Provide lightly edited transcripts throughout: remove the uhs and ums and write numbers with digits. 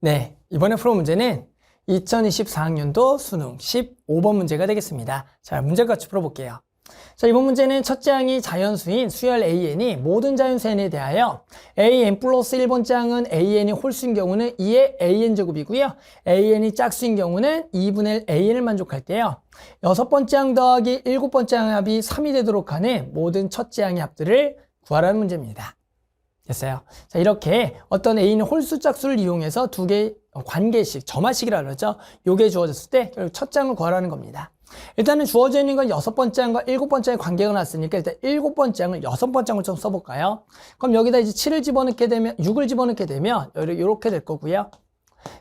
네, 이번에 풀어 문제는 2024학년도 수능 15번 문제가 되겠습니다. 자, 문제 같이 풀어볼게요. 자, 이번 문제는 첫째 항이 자연수인 수열 AN이 모든 자연수 N에 대하여 AN 플러스 1번째 항은 AN이 홀수인 경우는 2의 AN제곱이고요. AN이 짝수인 경우는 2분의 1 AN을 만족할 때요. 여섯 번째 항 더하기 일곱 번째 항의 합이 3이 되도록 하는 모든 첫째 항의 합들을 구하라는 문제입니다. 됐어요. 자, 이렇게 어떤 A는 홀수 짝수를 이용해서 두 개의 관계식, 점화식이라 그러죠. 요게 주어졌을 때 결국 첫 장을 구하라는 겁니다. 일단은 주어져 있는 건 여섯 번째 항과 일곱 번째 항의 관계가 났으니까 일단 일곱 번째 항을 여섯 번째 항을 좀 써볼까요? 그럼 여기다 이제 7을 집어넣게 되면, 6을 집어넣게 되면 이렇게 될 거고요.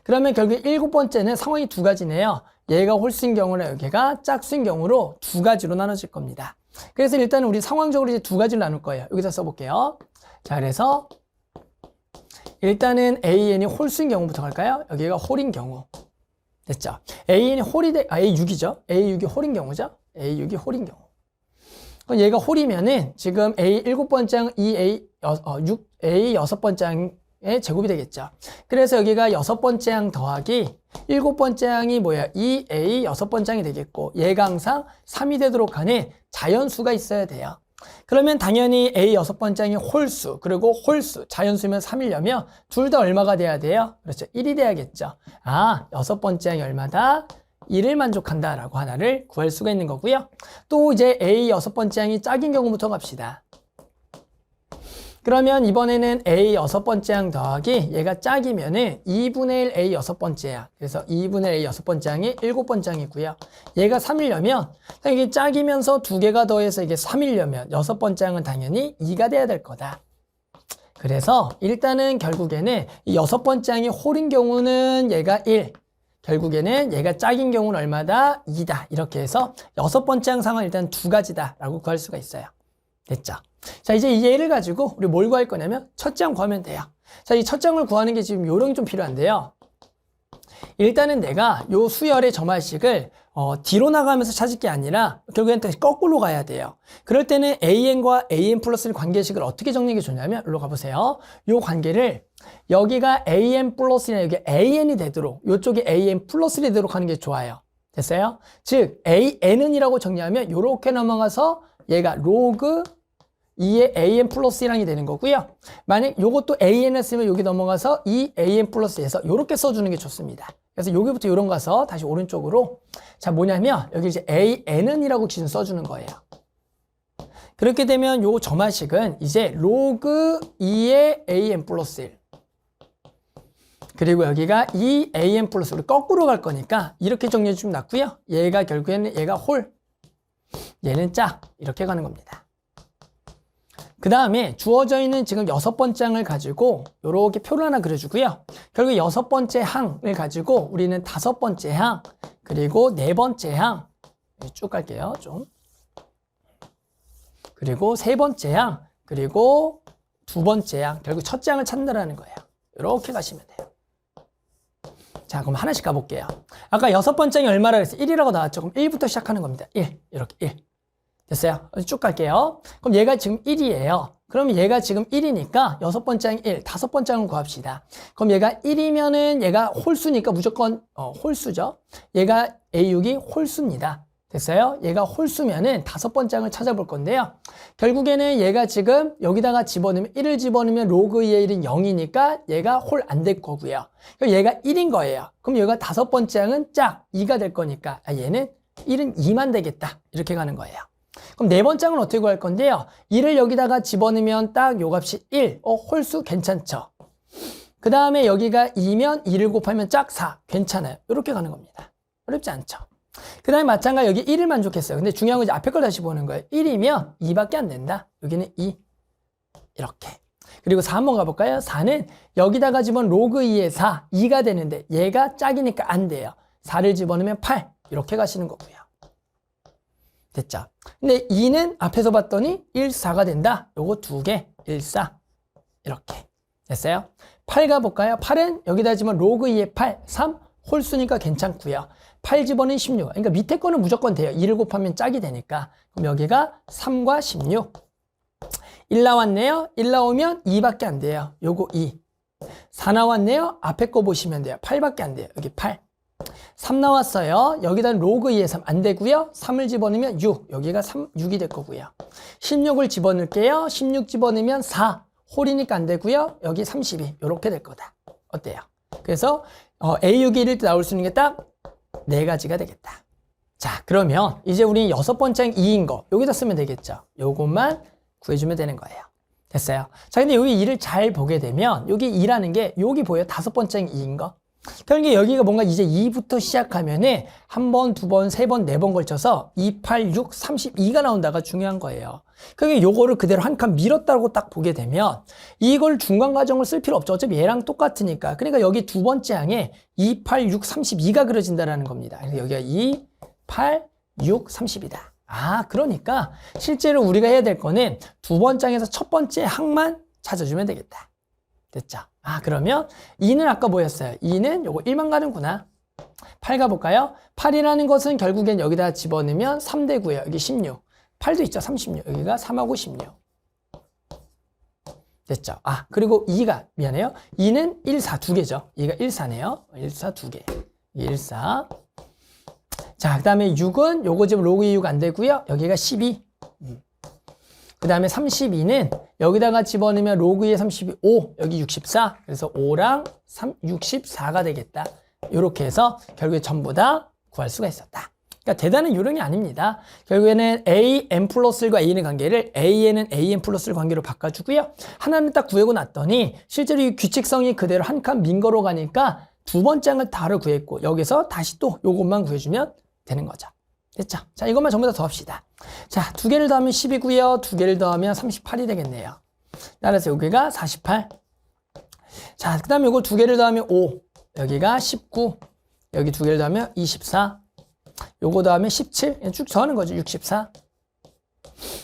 그러면 결국 일곱 번째는 상황이 두 가지네요. 얘가 홀수인 경우나 여기가 짝수인 경우로 두 가지로 나눠질 겁니다. 그래서 일단은 우리 상황적으로 이제 두 가지를 나눌 거예요. 여기다 써볼게요. 자, 그래서 일단은 AN이 홀수인 경우부터 갈까요? 여기가 홀인 경우. 됐죠? AN이 홀이 A6이죠? A6이 홀인 경우죠? A6이 홀인 경우. 그럼 얘가 홀이면은 지금 A 일곱 번째 항 6A 여섯 번째 항의 제곱이 되겠죠. 그래서 여기가 여섯 번째 항 더하기 일곱 번째 항이 뭐야? 2A 여섯 번째 항이 되겠고, 얘가 항상 3이 되도록 하는 자연수가 있어야 돼요. 그러면 당연히 A 여섯 번째 항이 홀수, 그리고 홀수, 자연수면 3이려면 둘 다 얼마가 돼야 돼요? 그렇죠. 1이 돼야겠죠. 아, 여섯 번째 항이 얼마다? 1을 만족한다 라고 하나를 구할 수가 있는 거고요. 또 이제 A 여섯 번째 항이 짝인 경우부터 갑시다. 그러면 이번에는 A 여섯 번째 항 더하기 얘가 짝이면은 2분의 1 A 여섯 번째 항. 그래서 2분의 1 A 여섯 번째 항이 일곱 번째 항이고요. 얘가 3이려면 이게 짝이면서 두 개가 더해서 이게 3이려면 여섯 번째 항은 당연히 2가 돼야 될 거다. 그래서 일단은 결국에는 이 여섯 번째 항이 홀인 경우는 얘가 1. 결국에는 얘가 짝인 경우는 얼마다? 2다. 이렇게 해서 여섯 번째 항 상황은 일단 두 가지다 라고 구할 수가 있어요. 됐죠? 자, 이제 이 얘를 가지고 우리 뭘 구할 거냐면 첫째 항 구하면 돼요. 자, 이 첫째 항을 구하는 게 지금 요령이 좀 필요한데요. 일단은 내가 요 수열의 점화식을 뒤로 나가면서 찾을 게 아니라 결국엔 거꾸로 가야 돼요. 그럴 때는 AN과 AN 플러스 1 관계식을 어떻게 정리하는 게 좋냐면 일로 가보세요. 요 관계를 여기가 AN 플러스 1이나 여기 AN이 되도록, 요쪽에 AN 플러스 1이 되도록 하는 게 좋아요. 됐어요? 즉 AN은이라고 정리하면 요렇게 넘어가서 얘가 로그 2의 AN 플러스 1항이 되는 거고요. 만약 요것도 AN을 쓰면 여기 넘어가서 2 AN 플러스 1에서 요렇게 써주는 게 좋습니다. 그래서 여기부터 요런 가서 다시 오른쪽으로. 자, 뭐냐면 여기 이제 AN은이라고 기준 써주는 거예요. 그렇게 되면 요 점화식은 이제 로그 2의 AN 플러스 1. 그리고 여기가 2 AN 플러스 1. 거꾸로 갈 거니까 이렇게 정리해 주면 낫고요. 얘가 결국에는 얘가 홀, 얘는 짝, 이렇게 가는 겁니다. 그 다음에 주어져 있는 지금 여섯 번째 항을 가지고 이렇게 표를 하나 그려주고요. 결국 여섯 번째 항을 가지고 우리는 다섯 번째 항, 그리고 네 번째 항, 쭉 갈게요. 좀. 그리고 세 번째 항, 그리고 두 번째 항, 결국 첫째 항을 찾는다는 거예요. 이렇게 가시면 돼요. 자, 그럼 하나씩 가볼게요. 아까 여섯 번째 항이 얼마라 그랬어요? 1이라고 나왔죠? 그럼 1부터 시작하는 겁니다. 1, 이렇게 1. 됐어요? 쭉 갈게요. 그럼 얘가 지금 1이에요. 그럼 얘가 지금 1이니까 여섯 번째 항 1, 다섯 번째 항을 구합시다. 그럼 얘가 1이면은 얘가 홀수니까 무조건 홀수죠. 얘가 A6이 홀수입니다. 됐어요? 얘가 홀수면은 다섯 번째 항을 찾아볼 건데요. 결국에는 얘가 지금 여기다가 집어넣으면 1을 집어넣으면 로그 2의 1은 0이니까 얘가 홀 안 될 거고요. 그럼 얘가 1인 거예요. 그럼 얘가 다섯 번째 항은 짝 2가 될 거니까 얘는 1은 2만 되겠다. 이렇게 가는 거예요. 그럼 네 번째 항은 어떻게 구할 건데요? 1을 여기다가 집어넣으면 딱 요 값이 1. 홀수 괜찮죠? 그 다음에 여기가 2면 2를 곱하면 짝 4. 괜찮아요. 이렇게 가는 겁니다. 어렵지 않죠? 그 다음에 마찬가지 여기 1을 만족했어요. 근데 중요한 건 이제 앞에 걸 다시 보는 거예요. 1이면 2밖에 안 된다. 여기는 2. 이렇게. 그리고 4 한번 가볼까요? 4는 여기다가 집어넣으면 로그 2의 4. 2가 되는데 얘가 짝이니까 안 돼요. 4를 집어넣으면 8. 이렇게 가시는 거고요. 됐죠? 근데 2는 앞에서 봤더니 1, 4가 된다. 요거 두 개, 1, 4. 이렇게. 됐어요? 8 가볼까요? 8은 여기다 지면 로그 2의 8, 3. 홀수니까 괜찮고요. 8 집어는 16. 그러니까 밑에 거는 무조건 돼요. 2를 곱하면 짝이 되니까. 그럼 여기가 3과 16. 1 나왔네요. 1 나오면 2밖에 안 돼요. 요거 2. 4 나왔네요. 앞에 거 보시면 돼요. 8밖에 안 돼요. 여기 8. 3 나왔어요. 여기다 로그 2의 3 안 되고요. 3을 집어넣으면 6. 여기가 6이 될 거고요. 16을 집어넣을게요. 16 집어넣으면 4. 홀이니까 안 되고요. 여기 32. 이렇게 될 거다. 어때요? 그래서 A6이 1일 때 나올 수 있는 게 딱 4가지가 되겠다. 자, 그러면 이제 우리 6번째 2인 거 여기다 쓰면 되겠죠. 요것만 구해주면 되는 거예요. 됐어요. 자, 근데 여기 2를 잘 보게 되면 여기 2라는 게 여기 보여요. 5번째 2인 거. 그러니까 여기가 뭔가 이제 2부터 시작하면은 한 번, 두 번, 세 번, 네 번 걸쳐서 2, 8, 6, 32가 나온다가 중요한 거예요. 그러니까 요거를 그대로 한 칸 밀었다고 딱 보게 되면 이걸 중간 과정을 쓸 필요 없죠. 어차피 얘랑 똑같으니까. 그러니까 여기 두 번째 항에 2, 8, 6, 32가 그려진다라는 겁니다. 그래서 여기가 2, 8, 6, 30이다. 아, 그러니까 실제로 우리가 해야 될 거는 두 번째 항에서 첫 번째 항만 찾아주면 되겠다. 됐죠? 아, 그러면 2는 아까 뭐였어요? 2는 요거 1만 가는구나. 8 가볼까요? 8이라는 것은 결국엔 여기다 집어넣으면 3 되고요. 여기 16. 8도 있죠? 36. 여기가 3하고 16. 됐죠? 아, 그리고 2가, 미안해요. 2는 1, 4 두 개죠. 2가 1, 4네요. 1, 4 두 개. 1, 4. 자, 그 다음에 6은 요거 지금 로그 6 안 되고요. 여기가 12. 그 다음에 32는 여기다가 집어넣으면 로그 2에 32, 5, 여기 64. 그래서 5랑 3, 64가 되겠다. 이렇게 해서 결국에 전부 다 구할 수가 있었다. 그러니까 대단한 요령이 아닙니다. 결국에는 A, N 플러스 1과 A의 관계를 A에는 A, N 플러스 1 관계로 바꿔주고요. 하나는 딱 구하고 났더니 실제로 이 규칙성이 그대로 한 칸 민 거로 가니까 두 번째 항을 다를 구했고 여기서 다시 또 요것만 구해주면 되는 거죠. 됐죠? 자, 이것만 전부 다 더합시다. 자, 두 개를 더하면 10이고요. 두 개를 더하면 38이 되겠네요. 따라서 여기가 48. 자, 그 다음에 이거 두 개를 더하면 5. 여기가 19. 여기 두 개를 더하면 24. 요거 더하면 17. 쭉 더하는 거죠. 64.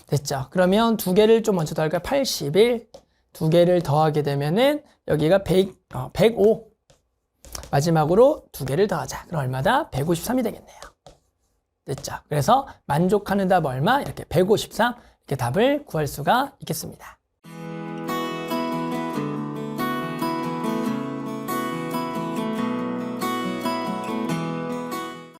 됐죠? 그러면 두 개를 좀 먼저 더할까요? 81. 두 개를 더하게 되면은 여기가 105. 마지막으로 두 개를 더하자. 그럼 얼마다? 153이 되겠네요. 됐죠? 그래서 만족하는 답 얼마? 이렇게 153 이렇게 답을 구할 수가 있겠습니다.